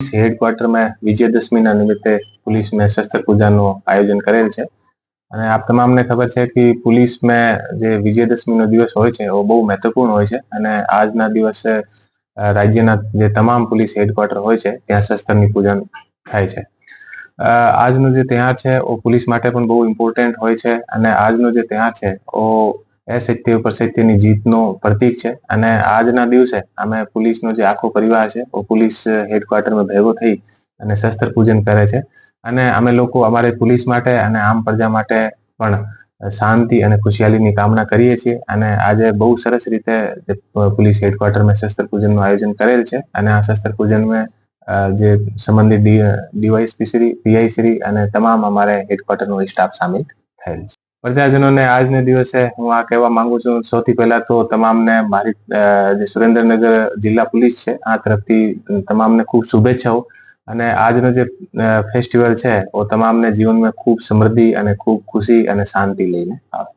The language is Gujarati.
હેડક્વાર્ટરમાં વિજયદશમીના નિમિત્તે પોલીસ में शस्त्र પૂજાનું આયોજન કરેલ છે અને આપ તમામને ખબર છે કે પોલીસમાં જે વિજયદશમીનો દિવસ હોય છે वो બહુ મહત્વપૂર્ણ હોય છે અને આજના દિવસે રાજ્યના જે તમામ પોલીસ હેડક્વાર્ટર હોય છે ત્યાં શસ્ત્રની પૂજન થાય છે। આજનો જે તહેવાર છે वो પોલીસ માટે પણ બહુ ઇમ્પોર્ટન્ટ હોય છે અને આજનો જે તહેવાર છે वो असत्य ઉપર સત્યની જીતનો પ્રતીક છે અને આજના દિવસે અમે પોલીસનો જે આખો પરિવાર છે वो પોલીસ હેડક્વાર્ટરમાં ભેગો થઈ અને શસ્ત્ર પૂજન કરે છે અને અમે લોકો અમારી પોલીસ માટે અને આમ પ્રજા માટે પણ શાંતિ અને ખુશહાલીની કામના કરીએ છીએ અને આજે બહુ સરસ રીતે પોલીસ હેડક્વાર્ટરમાં શસ્ત્ર પૂજનનું આયોજન કરેલ છે અને આ શસ્ત્ર પૂજનમાં જે સંબંધિત ડીવાયએસપી શ્રી પીઆઈ શ્રી અને તમામ અમારે હેડક્વાર્ટરનો સ્ટાફ સામેલ થયેલ છે। પ્રજાજનોને આજના દિવસે હું આ કહેવા માંગુ છું, સૌથી પહેલા તો તમામને મારી જે સુરેન્દ્રનગર જિલ્લા પોલીસ છે આ તરફથી તમામને ખૂબ શુભેચ્છાઓ અને આજનો જે ફેસ્ટિવલ છે वो તમામને જીવનમાં ખૂબ સમૃદ્ધિ અને ખૂબ ખુશી અને શાંતિ લઈને આવે।